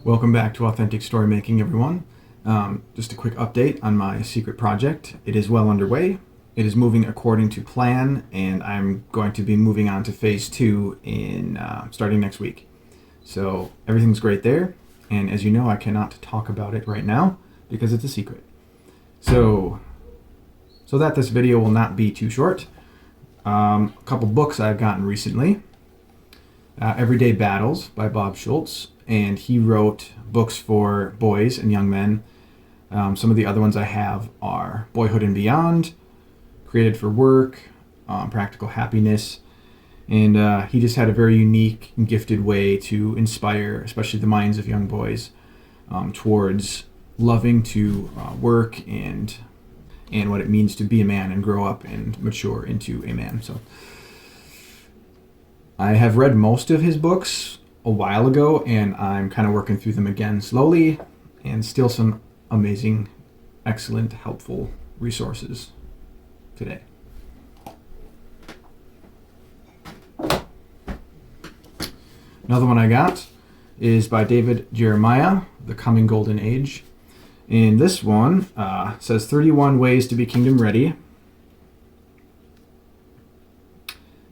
Welcome back to Authentic Story Making, everyone. Just a quick update on my secret project. It is well underway. It is moving according to plan, and I'm going to be moving on to phase 2 in starting next week. So everything's great there, and as you know, I cannot talk about it right now because it's a secret. So that this video will not be too short, a couple books I've gotten recently. Everyday Battles by Bob Schultz, and he wrote books for boys and young men. Some of the other ones I have are Boyhood and Beyond, Created for Work, Practical Happiness, and he just had a very unique and gifted way to inspire, especially the minds of young boys, towards loving to work and what it means to be a man and grow up and mature into a man. So I have read most of his books a while ago, and I'm kind of working through them again slowly, and still some amazing, excellent, helpful resources today. Another one I got is by David Jeremiah, The Coming Golden Age. And this one says 31 Ways to be Kingdom Ready.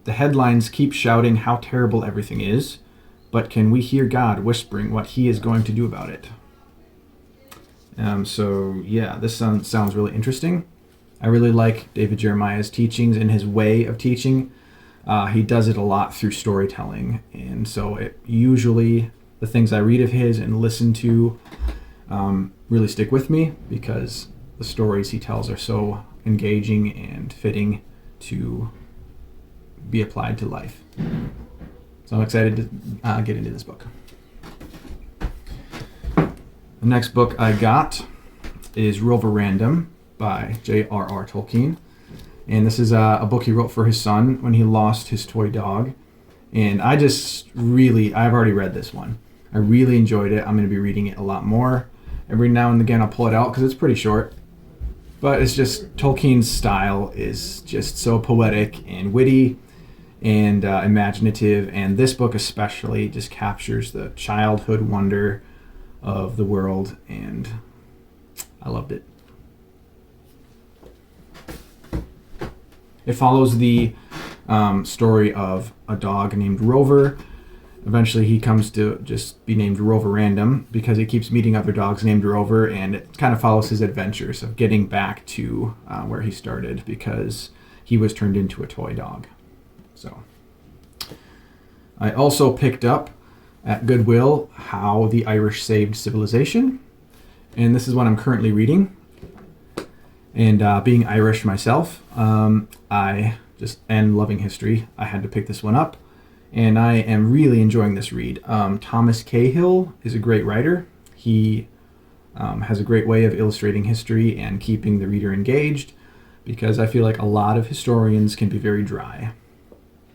The headlines keep shouting how terrible everything is, but can we hear God whispering what he is going to do about it? This sounds really interesting. I really like David Jeremiah's teachings and his way of teaching. He does it a lot through storytelling, and so usually the things I read of his and listen to really stick with me because the stories he tells are so engaging and fitting to be applied to life. So I'm excited to get into this book. The next book I got is Roverandom by J.R.R. Tolkien. And this is a book he wrote for his son when he lost his toy dog. And I've already read this one. I really enjoyed it. I'm going to be reading it a lot more. Every now and again I'll pull it out because it's pretty short. But it's just, Tolkien's style is just so poetic and witty and imaginative, and this book especially just captures the childhood wonder of the world, and I loved it. It follows the story of a dog named Rover. Eventually he comes to just be named Roverandom because he keeps meeting other dogs named Rover, and it kind of follows his adventures of getting back to where he started because he was turned into a toy dog. So I also picked up at Goodwill How the Irish Saved Civilization, and this is what I'm currently reading. And being Irish myself, I just am loving history. I had to pick this one up, and I am really enjoying this read. Thomas Cahill is a great writer. He has a great way of illustrating history and keeping the reader engaged, because I feel like a lot of historians can be very dry.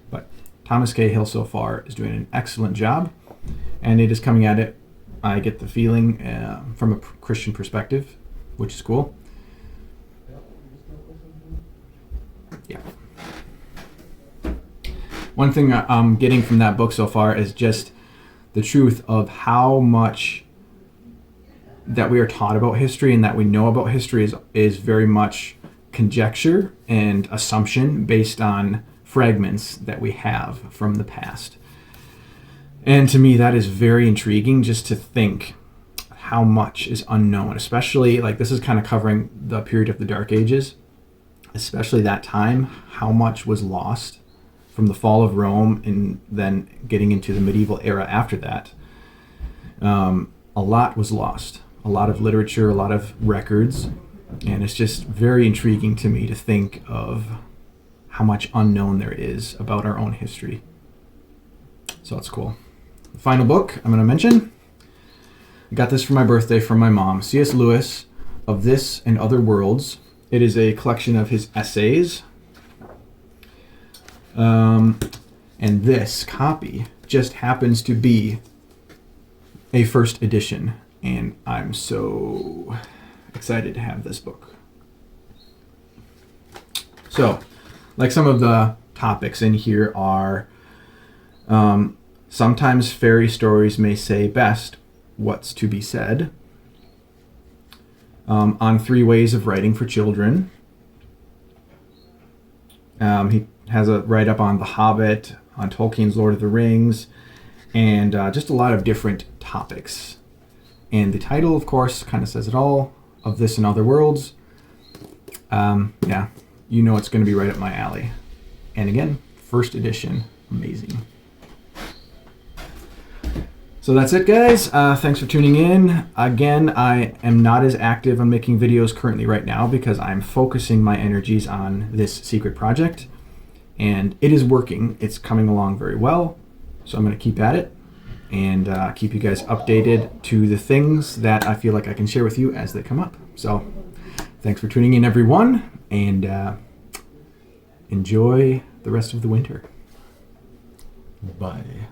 But Thomas Cahill so far is doing an excellent job, and it is coming at it, I get the feeling, from a Christian perspective, which is cool. Yeah. One thing I'm getting from that book so far is just the truth of how much that we are taught about history and that we know about history is very much conjecture and assumption based on fragments that we have from the past. And to me, that is very intriguing, just to think how much is unknown, especially like this is kind of covering the period of the Dark Ages, especially that time, how much was lost from the fall of Rome and then getting into the medieval era after that. A lot was lost, a lot of literature, a lot of records, and it's just very intriguing to me to think of how much unknown there is about our own history. So it's cool. The final book I'm going to mention, I got this for my birthday from my mom, C.S. Lewis, Of This and Other Worlds. It is a collection of his essays. And this copy just happens to be a first edition, and I'm so excited to have this book. So, like some of the topics in here are sometimes fairy stories may say best What's to Be Said, on 3 ways of writing for children. He has a write-up on The Hobbit, on Tolkien's Lord of the Rings, and just a lot of different topics. And the title, of course, kind of says it all, Of This and Other Worlds. Yeah, you know it's going to be right up my alley. And again, first edition, amazing. So that's it, guys. Thanks for tuning in. Again, I am not as active on making videos currently right now because I'm focusing my energies on this secret project. And it is working. It's coming along very well. So I'm going to keep at it and keep you guys updated to the things that I feel like I can share with you as they come up. So thanks for tuning in, everyone, and enjoy the rest of the winter. Bye.